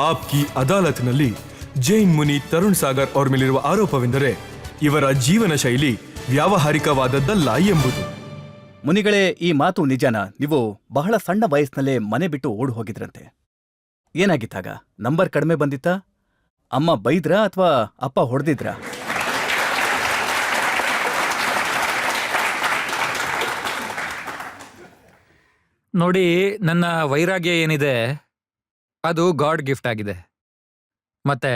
ಆಪ್ಕಿ ಅದಾಲತ್ನಲ್ಲಿ ಜೈನ್ ಮುನಿ ತರುಣ್ ಸಾಗರ್ ಅವರ ಮೇಲಿರುವ ಆರೋಪವೆಂದರೆ ಇವರ ಜೀವನ ಶೈಲಿ ವ್ಯಾವಹಾರಿಕವಾದದ್ದಲ್ಲ ಎಂಬುದು. ಮುನಿಗಳೇ, ಈ ಮಾತು ನಿಜನಾ? ನೀವು ಬಹಳ ಸಣ್ಣ ವಯಸ್ಸಿನಲ್ಲೇ ಮನೆ ಬಿಟ್ಟು ಓಡಿ ಹೋಗಿದ್ರಂತೆ. ಏನಾಗಿತ್ತಾಗ? ನಂಬರ್ ಕಡಿಮೆ ಬಂದಿತ್ತಾ? ಅಮ್ಮ ಬೈದ್ರಾ ಅಥವಾ ಅಪ್ಪ ಹೊಡೆದಿದ್ರಾ? ನೋಡಿ, ನನ್ನ ವೈರಾಗ್ಯ ಏನಿದೆ ಅದು ಗಾಡ್ ಗಿಫ್ಟ್ ಆಗಿದೆ. ಮತ್ತೆ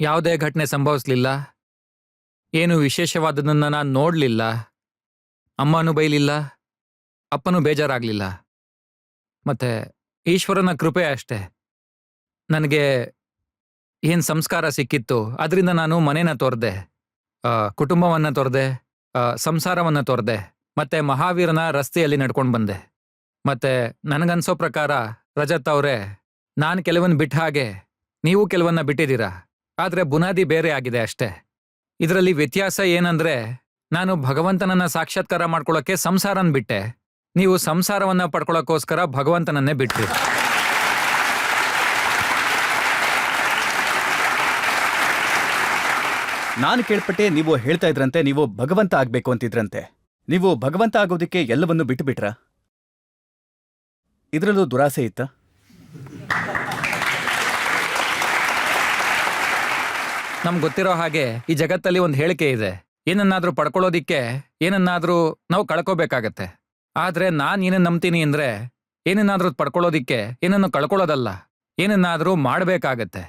ಯಾವುದೇ ಘಟನೆ ಸಂಭವಿಸ್ಲಿಲ್ಲ, ಏನು ವಿಶೇಷವಾದದನ್ನ ನಾನು ನೋಡಲಿಲ್ಲ, ಅಮ್ಮನೂ ಬೈಲಿಲ್ಲ, ಅಪ್ಪನೂ ಬೇಜಾರಾಗಲಿಲ್ಲ. ಮತ್ತೆ ಈಶ್ವರನ ಕೃಪೆ ಅಷ್ಟೆ. ನನಗೆ ಏನು ಸಂಸ್ಕಾರ ಸಿಕ್ಕಿತ್ತು ಅದರಿಂದ ನಾನು ಮನೇನ ತೊರೆದೆ, ಕುಟುಂಬವನ್ನು ತೊರೆದೆ, ಸಂಸಾರವನ್ನು ತೊರೆದೆ, ಮತ್ತೆ ಮಹಾವೀರನ ರಸ್ತೆಯಲ್ಲಿ ನಡ್ಕೊಂಡು ಬಂದೆ. ಮತ್ತೆ ನನಗನ್ಸೋ ಪ್ರಕಾರ ರಜತ್ ಅವರೇ, ನಾನು ಕೆಲವನ್ನ ಬಿಟ್ಟ ಹಾಗೆ ನೀವು ಕೆಲವನ್ನ ಬಿಟ್ಟಿದ್ದೀರಾ. ಆದರೆ ಬುನಾದಿ ಬೇರೆ ಆಗಿದೆ ಅಷ್ಟೇ. ಇದರಲ್ಲಿ ವ್ಯತ್ಯಾಸ ಏನಂದ್ರೆ, ನಾನು ಭಗವಂತನನ್ನ ಸಾಕ್ಷಾತ್ಕಾರ ಮಾಡ್ಕೊಳ್ಳೋಕೆ ಸಂಸಾರನ ಬಿಟ್ಟೆ, ನೀವು ಸಂಸಾರವನ್ನ ಪಡ್ಕೊಳ್ಳೋಕ್ಕೋಸ್ಕರ ಭಗವಂತನನ್ನೇ ಬಿಟ್ರಿ. ನಾನು ಕೇಳ್ಪಟ್ಟೆ ನೀವು ಹೇಳ್ತಾ ಇದ್ರಂತೆ ನೀವು ಭಗವಂತ ಆಗ್ಬೇಕು ಅಂತಿದ್ರಂತೆ. ನೀವು ಭಗವಂತ ಆಗೋದಕ್ಕೆ ಎಲ್ಲವನ್ನೂ ಬಿಟ್ಟು ಬಿಟ್ರಾ? ಇದರಲ್ಲೂ ದುರಾಸೆ ಇತ್ತ? ನಮ್ಗೆ ಗೊತ್ತಿರೋ ಹಾಗೆ ಈ ಜಗತ್ತಲ್ಲಿ ಒಂದು ಹೇಳಿಕೆ ಇದೆ, ಏನನ್ನಾದ್ರೂ ಪಡ್ಕೊಳ್ಳೋದಿಕ್ಕೆ ಏನನ್ನಾದ್ರೂ ನಾವು ಕಳ್ಕೋಬೇಕಾಗತ್ತೆ. ಆದ್ರೆ ನಾನು ಏನನ್ನ ನಂಬ್ತೀನಿ ಅಂದ್ರೆ, ಏನನ್ನಾದ್ರೂ ಪಡ್ಕೊಳ್ಳೋದಿಕ್ಕೆ ಏನನ್ನು ಕಳ್ಕೊಳ್ಳೋದಲ್ಲ, ಏನನ್ನಾದ್ರೂ ಮಾಡಬೇಕಾಗತ್ತೆ.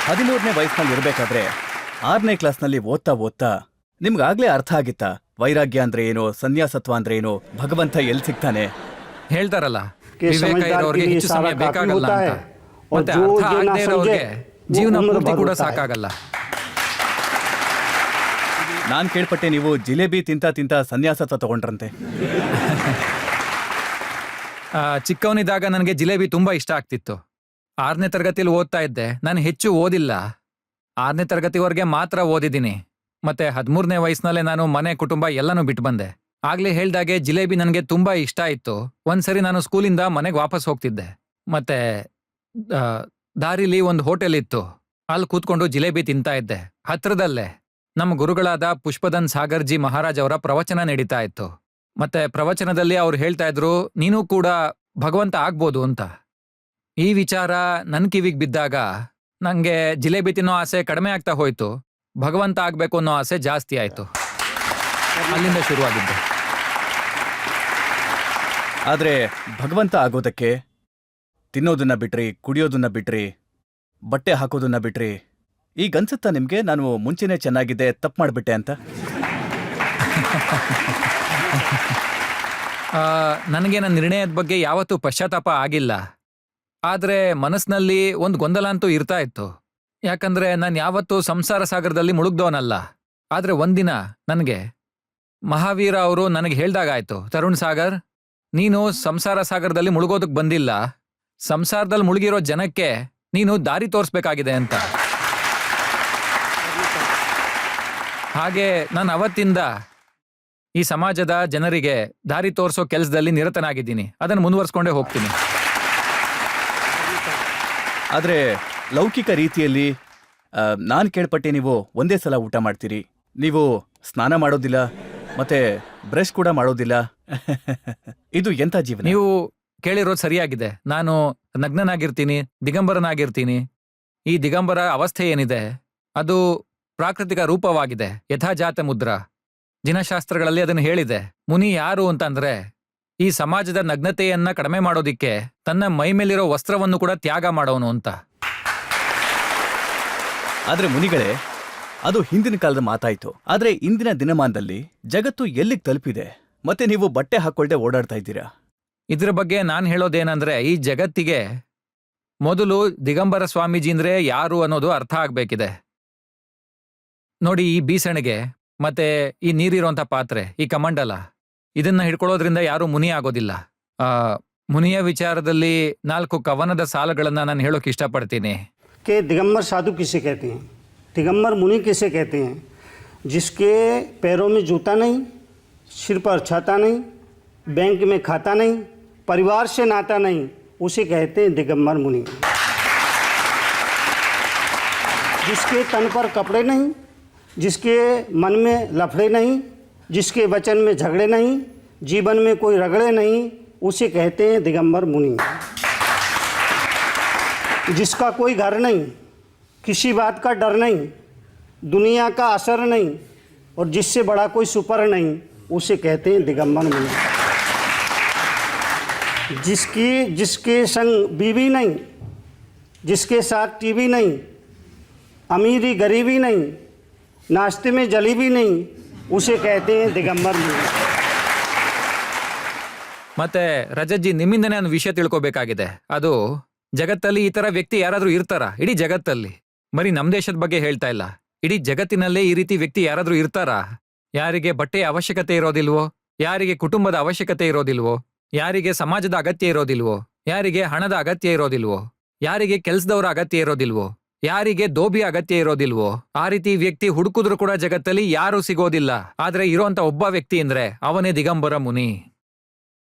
13ನೇ ವಯಸ್ಸಿನಲ್ಲಿ ಇರಬೇಕಾದ್ರೆ 6ನೇ ಕ್ಲಾಸ್ನಲ್ಲಿ ಓದ್ತಾ ನಿಮ್ಗಾಗ್ಲೇ ಅರ್ಥ ಆಗಿತ್ತಾ ವೈರಾಗ್ಯ ಅಂದ್ರೆ ಏನು, ಸನ್ಯಾಸತ್ವ ಅಂದ್ರೆ ಏನು, ಭಗವಂತ ಎಲ್ಲಿ ಸಿಗ್ತಾನೆ? ಹೇಳ್ತಾರಲ್ಲ, ವಿವೇಕ ಇರೋರ್ಗೆ ಹೆಚ್ಚು ಸಮಯ ಬೇಕಾಗಲ್ಲ ಅಂತ. ಮತ್ತೆ ಅರ್ಥ ಆಗದೆ ಇರೋರ್ಗೆ ಜೀವನ ಪೂರ್ತಿ ಕೂಡ ಸಾಕಾಗಲ್ಲ. ನಾನ್ ಕೇಳ್ಪಟ್ಟೆ ನೀವು ಜಿಲೇಬಿ ತಿಂತ ಸನ್ಯಾಸತ್ವ ತಗೊಂಡ್ರಂತೆ. ಚಿಕ್ಕವನಿದ್ದಾಗ ನನಗೆ ಜಿಲೇಬಿ ತುಂಬಾ ಇಷ್ಟ ಆಗ್ತಿತ್ತು. 6ನೇ ತರಗತಿಯಲ್ಲಿ ಓದ್ತಾ ಇದ್ದೆ. ನಾನು ಹೆಚ್ಚು ಓದಿಲ್ಲ, 6ನೇ ತರಗತಿವರೆಗೆ ಮಾತ್ರ ಓದಿದ್ದೀನಿ. ಮತ್ತೆ 13ನೇ ವಯಸ್ಸಿನಲ್ಲೇ ನಾನು ಮನೆ ಕುಟುಂಬ ಎಲ್ಲನೂ ಬಿಟ್ಟು ಬಂದೆ. ಆಗ್ಲೇ ಹೇಳ್ದಾಗೆ ಜಿಲೇಬಿ ನನಗೆ ತುಂಬಾ ಇಷ್ಟ ಇತ್ತು. ಒಂದ್ಸರಿ ನಾನು ಸ್ಕೂಲಿಂದ ಮನೆಗೆ ವಾಪಸ್ ಹೋಗ್ತಿದ್ದೆ. ಮತ್ತೆ ದಾರಿಲಿ ಒಂದು ಹೋಟೆಲ್ ಇತ್ತು, ಅಲ್ಲಿ ಕೂತ್ಕೊಂಡು ಜಿಲೇಬಿ ತಿಂತಾ ಇದ್ದೆ. ಹತ್ರದಲ್ಲೇ ನಮ್ಮ ಗುರುಗಳಾದ ಪುಷ್ಪಧನ್ ಸಾಗರ್ಜಿ ಮಹಾರಾಜ್ ಅವರ ಪ್ರವಚನ ನಡೀತಾ ಇತ್ತು. ಮತ್ತೆ ಪ್ರವಚನದಲ್ಲಿ ಅವ್ರು ಹೇಳ್ತಾ ಇದ್ರು, ನೀನು ಕೂಡ ಭಗವಂತ ಆಗ್ಬೋದು ಅಂತ. ಈ ವಿಚಾರ ನನ್ನ ಕಿವಿಗೆ ಬಿದ್ದಾಗ ನಂಗೆ ಜಿಲೇಬಿ ತಿನ್ನೋ ಆಸೆ ಕಡಿಮೆ ಆಗ್ತಾ ಹೋಯ್ತು, ಭಗವಂತ ಆಗ್ಬೇಕು ಅನ್ನೋ ಆಸೆ ಜಾಸ್ತಿ ಆಯ್ತು. ಅಲ್ಲಿಂದ ಶುರುವಾಗಿದ್ದು. ಆದ್ರೆ ಭಗವಂತ ಆಗೋದಕ್ಕೆ ತಿನ್ನೋದನ್ನ ಬಿಟ್ರಿ, ಕುಡಿಯೋದನ್ನ ಬಿಟ್ರಿ, ಬಟ್ಟೆ ಹಾಕೋದನ್ನ ಬಿಟ್ರಿ. ಈಗನ್ಸುತ್ತಾ ನಿಮ್ಗೆ ನಾನು ಮುಂಚೆನೆ ಚೆನ್ನಾಗಿದ್ದೆ, ತಪ್ಪು ಮಾಡ್ಬಿಟ್ಟೆ ಅಂತ? ನನಗೆ ನನ್ನ ನಿರ್ಣಯದ ಬಗ್ಗೆ ಯಾವತ್ತೂ ಪಶ್ಚಾತ್ತಾಪ ಆಗಿಲ್ಲ. ಆದ್ರೆ ಮನಸ್ಸಿನಲ್ಲಿ ಒಂದು ಗೊಂದಲ ಅಂತೂ ಇರ್ತಾ ಇತ್ತು. ಯಾಕಂದ್ರೆ ನಾನು ಯಾವತ್ತೂ ಸಂಸಾರ ಸಾಗರದಲ್ಲಿ ಮುಳುಗ್ದವನಲ್ಲ. ಆದ್ರೆ ಒಂದಿನ ನನಗೆ ಮಹಾವೀರ ಅವರು ನನಗೆ ಹೇಳ್ದಾಗಾಯ್ತು, ತರುಣ್ ಸಾಗರ್, ನೀನು ಸಂಸಾರ ಸಾಗರದಲ್ಲಿ ಮುಳುಗೋದಕ್ಕೆ ಬಂದಿಲ್ಲ, ಸಂಸಾರದಲ್ಲಿ ಮುಳುಗಿರೋ ಜನಕ್ಕೆ ನೀನು ದಾರಿ ತೋರಿಸ್ಬೇಕಾಗಿದೆ ಅಂತ. ಹಾಗೆ ನಾನು ಅವತ್ತಿಂದ ಈ ಸಮಾಜದ ಜನರಿಗೆ ದಾರಿ ತೋರಿಸೋ ಕೆಲಸದಲ್ಲಿ ನಿರತನಾಗಿದ್ದೀನಿ. ಅದನ್ನು ಮುಂದುವರ್ಸ್ಕೊಂಡೇ ಹೋಗ್ತೀನಿ. ಆದ್ರೆ ಲೌಕಿಕ ರೀತಿಯಲ್ಲಿ ನಾನು ಕೇಳ್ಪಟ್ಟೆ ನೀವು ಒಂದೇ ಸಲ ಊಟ ಮಾಡ್ತೀರಿ, ನೀವು ಸ್ನಾನ ಮಾಡೋದಿಲ್ಲ, ಮತ್ತೆ ಬ್ರಷ್ ಕೂಡ ಮಾಡೋದಿಲ್ಲ. ಇದು ಎಂಥ ಜೀವನ? ನೀವು ಕೇಳಿರೋದು ಸರಿಯಾಗಿದೆ. ನಾನು ನಗ್ನನಾಗಿರ್ತೀನಿ, ದಿಗಂಬರನಾಗಿರ್ತೀನಿ. ಈ ದಿಗಂಬರ ಅವಸ್ಥೆ ಏನಿದೆ ಅದು ಪ್ರಾಕೃತಿಕ ರೂಪವಾಗಿದೆ, ಯಥಾಜಾತ ಮುದ್ರಾ. ಜಿನಶಾಸ್ತ್ರಗಳಲ್ಲಿ ಅದನ್ನು ಹೇಳಿದೆ. ಮುನಿ ಯಾರು ಅಂತಂದ್ರೆ, ಈ ಸಮಾಜದ ನಗ್ನತೆಯನ್ನ ಕಡಿಮೆ ಮಾಡೋದಿಕ್ಕೆ ತನ್ನ ಮೈ ಮೇಲಿರೋ ವಸ್ತ್ರವನ್ನು ಕೂಡ ತ್ಯಾಗ ಮಾಡೋನು ಅಂತ. ಆದ್ರೆ ಮುನಿಗಳೇ, ಅದು ಹಿಂದಿನ ಕಾಲದ ಮಾತಾಯ್ತು. ಆದ್ರೆ ಇಂದಿನ ದಿನಮಾನದಲ್ಲಿ ಜಗತ್ತು ಎಲ್ಲಿಗೆ ತಲುಪಿದೆ, ಮತ್ತೆ ನೀವು ಬಟ್ಟೆ ಹಾಕೊಳ್ದೆ ಓಡಾಡ್ತಾ ಇದ್ದೀರಾ. ಇದ್ರ ಬಗ್ಗೆ ನಾನು ಹೇಳೋದೇನಂದ್ರೆ, ಈ ಜಗತ್ತಿಗೆ ಮೊದಲು ದಿಗಂಬರ ಸ್ವಾಮೀಜಿ ಅಂದ್ರೆ ಯಾರು ಅನ್ನೋದು ಅರ್ಥ ಆಗ್ಬೇಕಿದೆ. ನೋಡಿ, ಈ ಬೀಸಣಿಗೆ ಮತ್ತೆ ಈ ನೀರಿರುವಂತ ಪಾತ್ರೆ, ಈ ಕಮಂಡಲ, ಇದನ್ನ ಹಿಡ್ಕೊಳ್ಳೋದ್ರಿಂದ ಯಾರು ಮುನಿ ಆಗೋದಿಲ್ಲ. ಮುನಿಯ ವಿಚಾರದಲ್ಲಿ 4 ಕವನದ ಸಾಲುಗಳನ್ನ ನಾನು ಹೇಳೋಕೆ ಇಷ್ಟಪಡ್ತೀನಿ. कि दिगंबर साधु किसे कहते हैं, दिगंबर मुनि किसे कहते हैं? जिसके पैरों में जूता नहीं, सिर पर छाता नहीं, बैंक में खाता नहीं, परिवार से नाता नहीं, उसे कहते हैं दिगंबर मुनि। जिसके तन पर कपड़े नहीं, जिसके मन में लफड़े नहीं, जिसके वचन में झगड़े नहीं, जीवन में कोई रगड़े नहीं, उसे कहते हैं दिगंबर मुनि। जिसका कोई घर नहीं, किसी बात का डर नहीं, दुनिया का असर नहीं, और जिससे बड़ा कोई सुपर नहीं, उसे कहते हैं दिगंबर मुनि। जिसके संग बीवी नहीं, जिसके साथ टीवी नहीं, अमीरी गरीबी नहीं, नाश्ते में जलेबी नहीं, उसे कहते हैं दिगंबर मुनि। ಮತ್ತೆ ರಜಜ್ಜಿ ನಿಮ್ಮಿಂದನೇ ನಾನು ವಿಷಯ ತಿಳ್ಕೊಬೇಕಾಗಿದೆ. ಅದು ಜಗತ್ತಲ್ಲಿ ಈ ತರ ವ್ಯಕ್ತಿ ಯಾರಾದ್ರೂ ಇರ್ತಾರಾ? ಇಡೀ ಜಗತ್ತಲ್ಲಿ, ಬರೀ ನಮ್ ದೇಶದ ಬಗ್ಗೆ ಹೇಳ್ತಾ ಇಲ್ಲ, ಇಡೀ ಜಗತ್ತಿನಲ್ಲೇ ಈ ರೀತಿ ವ್ಯಕ್ತಿ ಯಾರಾದ್ರೂ ಇರ್ತಾರಾ? ಯಾರಿಗೆ ಬಟ್ಟೆಯ ಅವಶ್ಯಕತೆ ಇರೋದಿಲ್ವೋ, ಯಾರಿಗೆ ಕುಟುಂಬದ ಅವಶ್ಯಕತೆ ಇರೋದಿಲ್ವೋ, ಯಾರಿಗೆ ಸಮಾಜದ ಅಗತ್ಯ ಇರೋದಿಲ್ವೋ, ಯಾರಿಗೆ ಹಣದ ಅಗತ್ಯ ಇರೋದಿಲ್ವೋ, ಯಾರಿಗೆ ಕೆಲ್ಸದವರ ಅಗತ್ಯ ಇರೋದಿಲ್ವೋ, ಯಾರಿಗೆ ದೋಬಿಯ ಅಗತ್ಯ ಇರೋದಿಲ್ವೋ, ಆ ರೀತಿ ವ್ಯಕ್ತಿ ಹುಡುಕಿದ್ರು ಕೂಡ ಜಗತ್ತಲ್ಲಿ ಯಾರೂ ಸಿಗೋದಿಲ್ಲ. ಆದ್ರೆ ಇರೋಂತ ಒಬ್ಬ ವ್ಯಕ್ತಿ ಅಂದ್ರೆ ಅವನೇ ದಿಗಂಬರ ಮುನಿ.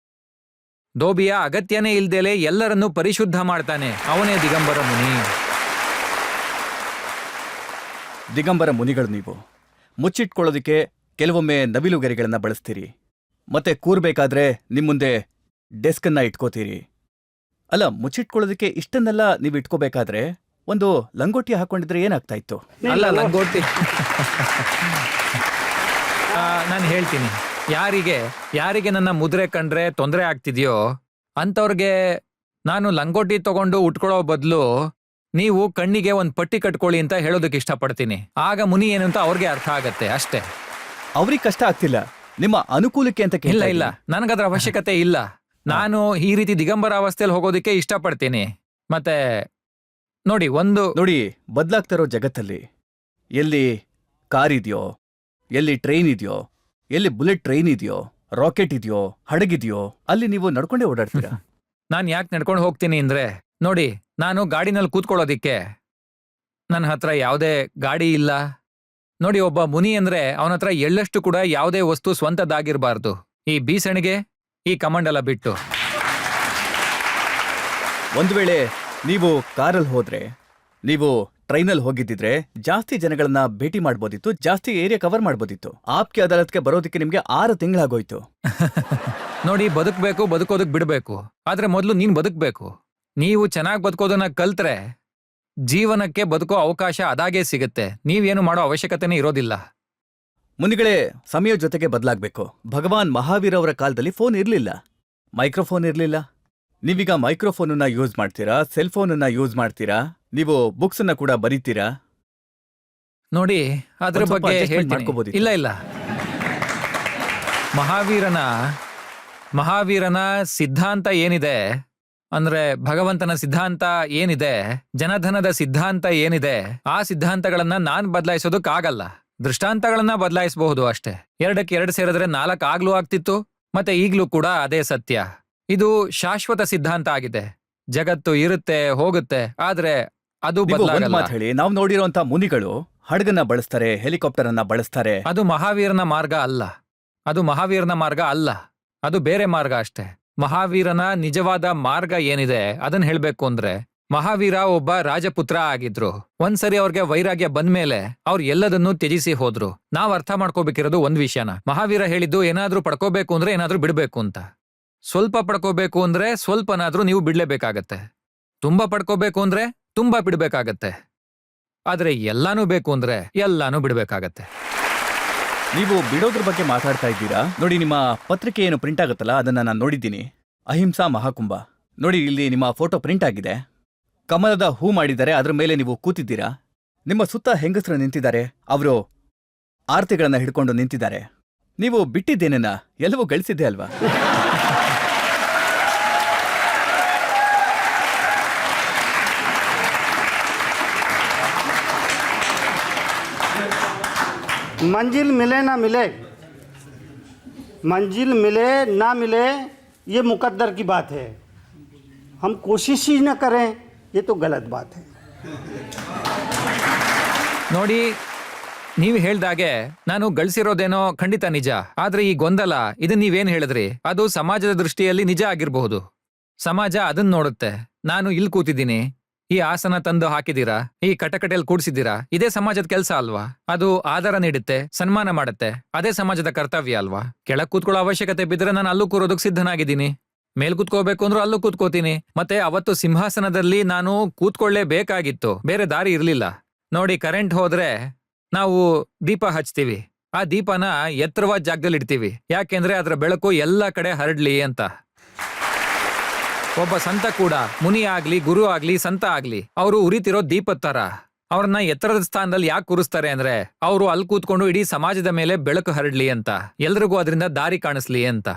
ದೋಬಿಯ ಅಗತ್ಯನೇ ಇಲ್ದೇಲೆ ಎಲ್ಲರನ್ನೂ ಪರಿಶುದ್ಧ ಮಾಡ್ತಾನೆ, ಅವನೇ ದಿಗಂಬರ ಮುನಿ. ದಿಗಂಬರ ಮುನಿಗಳು ನೀವು ಮುಚ್ಚಿಟ್ಕೊಳ್ಳೋದಕ್ಕೆ ಕೆಲವೊಮ್ಮೆ ನವಿಲುಗರಿಗಳನ್ನ ಬಳಸ್ತೀರಿ, ಮತ್ತೆ ಕೂರ್ಬೇಕಾದ್ರೆ ನಿಮ್ ಮುಂದೆ ಡೆಸ್ಕನ್ನ ಇಟ್ಕೋತೀರಿ. ಅಲ್ಲ, ಮುಚ್ಚಿಟ್ಕೊಳ್ಳೋದಕ್ಕೆ ಇಷ್ಟನ್ನೆಲ್ಲ ನೀವು ಇಟ್ಕೋಬೇಕಾದ್ರೆ ಒಂದು ಲಂಗೋಟಿ ಹಾಕೊಂಡಿದ್ರೆ ಏನಾಗ್ತಾ ಇತ್ತು? ಅಲ್ಲ, ಲಂಗೋಟಿ ನಾನು ಹೇಳ್ತೀನಿ, ಯಾರಿಗೆ ನನ್ನ ಮುದ್ರೆ ಕಂಡ್ರೆ ತೊಂದರೆ ಆಗ್ತಿದ್ಯೋ ಅಂತವ್ರಿಗೆ ನಾನು ಲಂಗೋಟಿ ತಗೊಂಡು ಉಟ್ಕೊಳ್ಳೋ ಬದಲು ನೀವು ಕಣ್ಣಿಗೆ ಒಂದ್ ಪಟ್ಟಿ ಕಟ್ಕೊಳ್ಳಿ ಅಂತ ಹೇಳೋದಕ್ಕೆ ಇಷ್ಟಪಡ್ತೀನಿ. ಆಗ ಮುನಿ ಏನು ಅಂತ ಅವ್ರಿಗೆ ಅರ್ಥ ಆಗತ್ತೆ ಅಷ್ಟೇ. ಅವ್ರಿಗೆ ಕಷ್ಟ ಆಗ್ತಿಲ್ಲ, ನಿಮ್ಮ ಅನುಕೂಲಕ್ಕೆ ಅಂತ ಇಲ್ಲ ಇಲ್ಲ, ನನಗದ್ರ ಅವಶ್ಯಕತೆ ಇಲ್ಲ. ನಾನು ಈ ರೀತಿ ದಿಗಂಬರ ಅವಸ್ಥೆಯಲ್ಲಿ ಹೋಗೋದಕ್ಕೆ ಇಷ್ಟಪಡ್ತೀನಿ. ಮತ್ತೆ ನೋಡಿ, ಬದಲಾಗ್ತಿರೋ ಜಗತ್ತಲ್ಲಿ ಎಲ್ಲಿ ಕಾರ್ ಇದೆಯೋ, ಎಲ್ಲಿ ಟ್ರೈನ್ ಇದೆಯೋ, ಎಲ್ಲಿ ಬುಲೆಟ್ ಟ್ರೈನ್ ಇದೆಯೋ, ರಾಕೆಟ್ ಇದೆಯೋ, ಹಡಗಿದೆಯೋ, ಅಲ್ಲಿ ನೀವು ನಡ್ಕೊಂಡೇ ಓಡಾಡ್ತೀರಾ. ನಾನು ಯಾಕೆ ನಡ್ಕೊಂಡು ಹೋಗ್ತೀನಿ ಅಂದ್ರೆ, ನೋಡಿ, ನಾನು ಗಾಡಿನಲ್ಲಿ ಕೂತ್ಕೊಳ್ಳೋದಿಕ್ಕೆ ನನ್ನ ಹತ್ರ ಯಾವುದೇ ಗಾಡಿ ಇಲ್ಲ. ನೋಡಿ, ಒಬ್ಬ ಮುನಿ ಅಂದ್ರೆ ಅವನ ಹತ್ರ ಎಳ್ಳಷ್ಟು ಕೂಡ ಯಾವುದೇ ವಸ್ತು ಸ್ವಂತದ್ದಾಗಿರ್ಬಾರ್ದು, ಈ ಬೀಸಣಿಗೆ, ಈ ಕಮಂಡಲ ಬಿಟ್ಟು. ಒಂದು ವೇಳೆ ನೀವು ಕಾರಲ್ಲಿ ಹೋದ್ರೆ, ನೀವು ಟ್ರೈನಲ್ಲಿ ಹೋಗಿದ್ದಿದ್ರೆ ಜಾಸ್ತಿ ಜನಗಳನ್ನ ಭೇಟಿ ಮಾಡ್ಬೋದಿತ್ತು, ಜಾಸ್ತಿ ಏರಿಯಾ ಕವರ್ ಮಾಡ್ಬೋದಿತ್ತು. ಆಪ್ಕೆ ಅದಾಲತ್ಗೆ ಬರೋದಕ್ಕೆ ನಿಮ್ಗೆ 6 ತಿಂಗಳಾಗೋಯ್ತು. ನೋಡಿ, ಬದುಕೋದಕ್ ಬಿಡ್ಬೇಕು, ಆದ್ರೆ ಮೊದಲು ನೀನ್ ಬದುಕ್ಬೇಕು. ನೀವು ಚೆನ್ನಾಗಿ ಬದುಕೋದನ್ನ ಕಲ್ತ್ರೆ ಜೀವನಕ್ಕೆ ಬದುಕೋ ಅವಕಾಶ ಅದಾಗೇ ಸಿಗುತ್ತೆ. ನೀವೇನು ಮಾಡೋ ಅವಶ್ಯಕತೆನೇ ಇರೋದಿಲ್ಲ. ಮುನಿಗಳೇ, ಸಮಯ ಜೊತೆಗೆ ಬದಲಾಗ್ಬೇಕು. ಭಗವಾನ್ ಮಹಾವೀರ್ ಅವರ ಕಾಲದಲ್ಲಿ ಫೋನ್ ಇರ್ಲಿಲ್ಲ, ಮೈಕ್ರೋಫೋನ್ ಇರ್ಲಿಲ್ಲ. ನೀವೀಗ ಮೈಕ್ರೋಫೋನನ್ನ ಯೂಸ್ ಮಾಡ್ತೀರಾ, ಸೆಲ್ ಫೋನನ್ನ ಯೂಸ್ ಮಾಡ್ತೀರಾ, ನೀವು ಬುಕ್ಸ್ ಅನ್ನ ಕೂಡ ಬರೀತೀರಾ. ನೋಡಿ, ಅದ್ರ ಒಂದ್ ಸ್ವಲ್ಪ ಬಗ್ಗೆ adjustment ಹೇಳ್ತೀನಿ. ಮಾಡ್ಕೋಬೋದಿತ್ತು. ಇಲ್ಲ, ಮಹಾವೀರನ ಸಿದ್ಧಾಂತ ಏನಿದೆ ಅಂದ್ರೆ, ಭಗವಂತನ ಸಿದ್ಧಾಂತ ಏನಿದೆ, ಜನಧನದ ಸಿದ್ಧಾಂತ ಏನಿದೆ, ಆ ಸಿದ್ಧಾಂತಗಳನ್ನ ನಾನ್ ಬದಲಾಯಿಸೋದಕ್ಕಾಗಲ್ಲ. ದೃಷ್ಟಾಂತಗಳನ್ನ ಬದಲಾಯಿಸಬಹುದು ಅಷ್ಟೇ. 2ಕ್ಕೆ 2 ಸೇರಿದ್ರೆ 4 ಆಗ್ಲೂ ಆಗ್ತಿತ್ತು, ಮತ್ತೆ ಈಗ್ಲೂ ಕೂಡ ಅದೇ ಸತ್ಯ. ಇದು ಶಾಶ್ವತ ಸಿದ್ಧಾಂತ ಆಗಿದೆ. ಜಗತ್ತು ಇರುತ್ತೆ, ಹೋಗುತ್ತೆ, ಆದ್ರೆ ಅದು ನೀವು ಒಂದ್ ಬದಲಾಗಲ್ಲ. ಮಾತು ಹೇಳಿ, ನಾವು ನೋಡಿರುವಂತ ಮುನಿಗಳು ಹಡಗನ್ನ ಬಳಸ್ತಾರೆ, ಹೆಲಿಕಾಪ್ಟರ್ ಅನ್ನ ಬಳಸ್ತಾರೆ. ಅದು ಮಹಾವೀರನ ಮಾರ್ಗ ಅಲ್ಲ, ಅದು ಬೇರೆ ಮಾರ್ಗ ಅಷ್ಟೇ. ಮಹಾವೀರನ ನಿಜವಾದ ಮಾರ್ಗ ಏನಿದೆ ಅದನ್ನ ಹೇಳ್ಬೇಕು ಅಂದ್ರೆ, ಮಹಾವೀರ ಒಬ್ಬ ರಾಜಪುತ್ರ ಆಗಿದ್ರು. ಒಂದ್ಸರಿ ಅವ್ರಿಗೆ ವೈರಾಗ್ಯ ಬಂದ್ಮೇಲೆ ಅವ್ರು ಎಲ್ಲದನ್ನೂ ತ್ಯಜಿಸಿ ಹೋದ್ರು. ನಾವ್ ಅರ್ಥ ಮಾಡ್ಕೋಬೇಕಿರೋದು ಒಂದ್ ವಿಷಯನ. ಮಹಾವೀರ ಹೇಳಿದ್ದು, ಏನಾದ್ರೂ ಪಡ್ಕೋಬೇಕು ಅಂದ್ರೆ ಏನಾದ್ರೂ ಬಿಡ್ಬೇಕು ಅಂತ. ಸ್ವಲ್ಪ ಪಡ್ಕೋಬೇಕು ಅಂದ್ರೆ ಸ್ವಲ್ಪನಾದ್ರೂ ನೀವು ಬಿಡ್ಲೇಬೇಕಾಗತ್ತೆ. ತುಂಬಾ ಪಡ್ಕೋಬೇಕು ಅಂದ್ರೆ ತುಂಬಾ ಬಿಡ್ಬೇಕಾಗತ್ತೆ. ಆದ್ರೆ ಎಲ್ಲಾನು ಬೇಕು ಅಂದ್ರೆ ಎಲ್ಲಾನು ಬಿಡ್ಬೇಕಾಗತ್ತೆ. ನೀವು ಬಿಡೋದ್ರ ಬಗ್ಗೆ ಮಾತಾಡ್ತಾ ಇದ್ದೀರಾ. ನೋಡಿ, ನಿಮ್ಮ ಪತ್ರಿಕೆ ಏನು ಪ್ರಿಂಟ್ ಆಗುತ್ತಲ್ಲ, ಅದನ್ನ ನಾನು ನೋಡಿದ್ದೀನಿ. ಅಹಿಂಸಾ ಮಹಾಕುಂಭ. ನೋಡಿ, ಇಲ್ಲಿ ನಿಮ್ಮ ಫೋಟೋ ಪ್ರಿಂಟ್ ಆಗಿದೆ. ಕಮಲದ ಹೂ ಮಾಡಿದ್ದಾರೆ, ಅದ್ರ ಮೇಲೆ ನೀವು ಕೂತಿದ್ದೀರಾ. ನಿಮ್ಮ ಸುತ್ತ ಹೆಂಗಸರು ನಿಂತಿದ್ದಾರೆ, ಅವರು ಆರ್ತಿಗಳನ್ನ ಹಿಡ್ಕೊಂಡು ನಿಂತಿದ್ದಾರೆ. ನೀವು ಬಿಟ್ಟಿದ್ದೇನೇನ, ಎಲ್ಲವೂ ಗಳಿಸಿದ್ದೆ ಅಲ್ವಾ? मंजिल मिले ना मिले ये मुकद्दर की बात है. हम कोशिश ही न करें, ये तो गलत बात है. ನೋಡಿ, ನೀವು ಹೇಳ್ದಾಗೆ ನಾನು ಗಳಿಸಿರೋದೇನೋ ಖಂಡಿತ ನಿಜ. ಆದ್ರೆ ಈ ಗೊಂದಲ, ಇದನ್ನ ನೀವೇನ್ ಹೇಳಿದ್ರಿ, ಅದು ಸಮಾಜದ ದೃಷ್ಟಿಯಲ್ಲಿ ನಿಜ ಆಗಿರಬಹುದು. ಸಮಾಜ ಅದನ್ನ ನೋಡುತ್ತೆ. ನಾನು ಇಲ್ಲಿ ಕೂತಿದ್ದೀನಿ, ಈ ಆಸನ ತಂದು ಹಾಕಿದೀರಾ, ಈ ಕಟಕಟೆಯಲ್ಲಿ ಕೂಡ್ಸಿದ್ದೀರಾ, ಇದೇ ಸಮಾಜದ ಕೆಲಸ ಅಲ್ವಾ? ಅದು ಆಧಾರ ನೀಡುತ್ತೆ, ಸನ್ಮಾನ ಮಾಡುತ್ತೆ, ಅದೇ ಸಮಾಜದ ಕರ್ತವ್ಯ ಅಲ್ವಾ? ಕೆಳಗ್ ಕೂತ್ಕೊಳ್ಳೋ ಅವಶ್ಯಕತೆ ಬಿದ್ದರೆ ನಾನು ಅಲ್ಲೂ ಕೂರೋದಕ್ಕೆ ಸಿದ್ಧನಾಗಿದ್ದೀನಿ. ಮೇಲ್ ಕೂತ್ಕೋಬೇಕು ಅಂದ್ರೂ ಅಲ್ಲೂ ಕೂತ್ಕೋತೀನಿ. ಮತ್ತೆ ಅವತ್ತು ಸಿಂಹಾಸನದಲ್ಲಿ ನಾನು ಕೂತ್ಕೊಳ್ಳೇಬೇಕಾಗಿತ್ತು, ಬೇರೆ ದಾರಿ ಇರ್ಲಿಲ್ಲ. ನೋಡಿ, ಕರೆಂಟ್ ಹೋದ್ರೆ ನಾವು ದೀಪ ಹಚ್ತೀವಿ. ಆ ದೀಪನ ಎತ್ತರವಾದ ಜಾಗದಲ್ಲಿ ಇಡ್ತೀವಿ, ಯಾಕೆಂದ್ರೆ ಅದರ ಬೆಳಕು ಎಲ್ಲ ಕಡೆ ಹರಡ್ಲಿ ಅಂತ. ಒಬ್ಬ ಸಂತ ಕೂಡ, ಮುನಿ ಆಗ್ಲಿ, ಗುರು ಆಗ್ಲಿ, ಸಂತ ಆಗ್ಲಿ, ಅವರು ಉರಿತಿರೋ ದೀಪದ ತರ. ಅವ್ರನ್ನ ಎತ್ತರದ ಸ್ಥಾನದಲ್ಲಿ ಯಾಕೆ ಕೂರಿಸ್ತಾರೆ ಅಂದ್ರೆ ಅವರು ಅಲ್ಲಿ ಕೂತ್ಕೊಂಡು ಇಡೀ ಸಮಾಜದ ಮೇಲೆ ಬೆಳಕು ಹರಡ್ಲಿ ಅಂತ, ಎಲ್ರಿಗೂ ಅದರಿಂದ ದಾರಿ ಕಾಣಿಸ್ಲಿ ಅಂತ.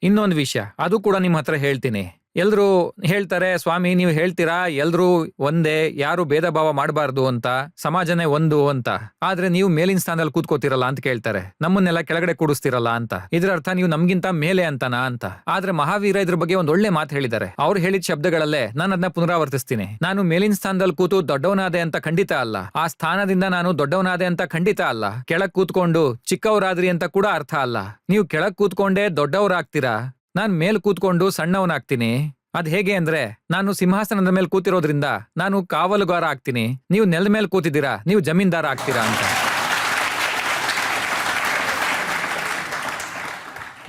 ಇನ್ನೊಂದು ವಿಷಯ, ಅದು ಕೂಡ ನಿಮ್ಮ ಹತ್ರ ಹೇಳ್ತೀನಿ. ಎಲ್ರು ಹೇಳ್ತಾರೆ, ಸ್ವಾಮಿ ನೀವು ಹೇಳ್ತೀರಾ ಎಲ್ರು ಒಂದೇ, ಯಾರು ಭೇದ ಭಾವ ಮಾಡಬಾರ್ದು ಅಂತ, ಸಮಾಜನೇ ಒಂದು ಅಂತ. ಆದ್ರೆ ನೀವು ಮೇಲಿನ ಸ್ಥಾನದಲ್ಲಿ ಕೂತ್ಕೋತಿರಲ್ಲ ಅಂತ ಕೇಳ್ತಾರೆ, ನಮ್ಮನ್ನೆಲ್ಲ ಕೆಳಗಡೆ ಕೂಡಿಸ್ತಿರಲ್ಲ ಅಂತ. ಇದ್ರ ಅರ್ಥ ನೀವು ನಮ್ಗಿಂತ ಮೇಲೆ ಅಂತನಾ ಅಂತ. ಆದ್ರೆ ಮಹಾವೀರ ಇದ್ರ ಬಗ್ಗೆ ಒಂದ್ ಒಳ್ಳೆ ಮಾತು ಹೇಳಿದ್ದಾರೆ. ಅವ್ರು ಹೇಳಿದ ಶಬ್ದಗಳಲ್ಲೇ ನಾನು ಅದನ್ನ ಪುನರಾವರ್ತಿಸ್ತೀನಿ. ನಾನು ಮೇಲಿನ ಸ್ಥಾನದಲ್ಲಿ ಕೂತು ದೊಡ್ಡವನಾದೆ ಅಂತ ಖಂಡಿತ ಅಲ್ಲ, ಆ ಸ್ಥಾನದಿಂದ ನಾನು ದೊಡ್ಡವನಾದೆ ಅಂತ ಖಂಡಿತ ಅಲ್ಲ. ಕೆಳಗ್ ಕೂತ್ಕೊಂಡು ಚಿಕ್ಕವರಾದ್ರಿ ಅಂತ ಕೂಡ ಅರ್ಥ ಅಲ್ಲ. ನೀವು ಕೆಳಗ್ ಕೂತ್ಕೊಂಡೇ ದೊಡ್ಡವರಾಗ್ತೀರಾ, ನಾನ್ ಮೇಲ್ ಕೂತ್ಕೊಂಡು ಸಣ್ಣವನಾಗ್ತೀನಿ. ಅದ್ ಹೇಗೆ ಅಂದ್ರೆ, ನಾನು ಸಿಂಹಾಸನದ ಮೇಲೆ ಕೂತಿರೋದ್ರಿಂದ ನಾನು ಕಾವಲುಗಾರ ಆಗ್ತೀನಿ, ನೀವು ನೆಲದ ಮೇಲೆ ಕೂತಿದ್ದೀರಾ, ನೀವು ಜಮೀನ್ದಾರ ಆಗ್ತೀರಾ ಅಂತ.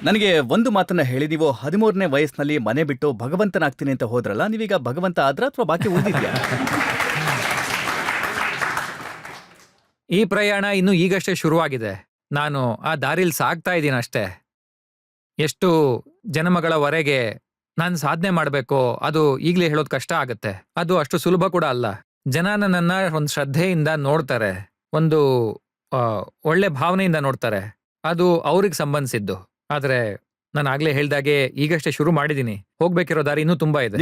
ನನಗೆ ಒಂದು ಮಾತನ್ನ ಹೇಳಿ, ನೀವು 13ನೇ ವಯಸ್ಸಿನಲ್ಲಿ ಮನೆ ಬಿಟ್ಟು ಭಗವಂತನಾಗ್ತೀನಿ ಅಂತ ಹೋದ್ರಲ್ಲ, ನೀವೀಗ ಭಗವಂತ ಆದ್ರ ಅಥವಾ ಬಾಕಿ ಉಳಿದಿದ್ಯಾ? ಈ ಪ್ರಯಾಣ ಇನ್ನು ಈಗಷ್ಟೇ ಶುರುವಾಗಿದೆ. ನಾನು ಆ ದಾರಿಲಿ ಸಾಗ್ತಾ ಇದ್ದೀನಿ ಅಷ್ಟೇ. ಎಷ್ಟು ಜನ್ಮಗಳವರೆಗೆ ನಾನು ಸಾಧನೆ ಮಾಡಬೇಕು, ಅದು ಈಗಲೇ ಹೇಳೋದು ಕಷ್ಟ ಆಗುತ್ತೆ. ಅದು ಅಷ್ಟು ಸುಲಭ ಕೂಡ ಅಲ್ಲ. ಜನ ನನ್ನನ್ನ ಒಂದು ಶ್ರದ್ಧೆಯಿಂದ ನೋಡ್ತಾರೆ, ಒಂದು ಒಳ್ಳೆ ಭಾವನೆಯಿಂದ ನೋಡ್ತಾರೆ, ಅದು ಅವ್ರಿಗೆ ಸಂಬಂಧಿಸಿದ್ದು. ಆದ್ರೆ ನಾನು ಆಗ್ಲೇ ಹೇಳ್ದಾಗೆ ಈಗಷ್ಟೇ ಶುರು ಮಾಡಿದ್ದೀನಿ, ಹೋಗ್ಬೇಕಿರೋ ದಾರಿ ಇನ್ನೂ ತುಂಬಾ ಇದೆ.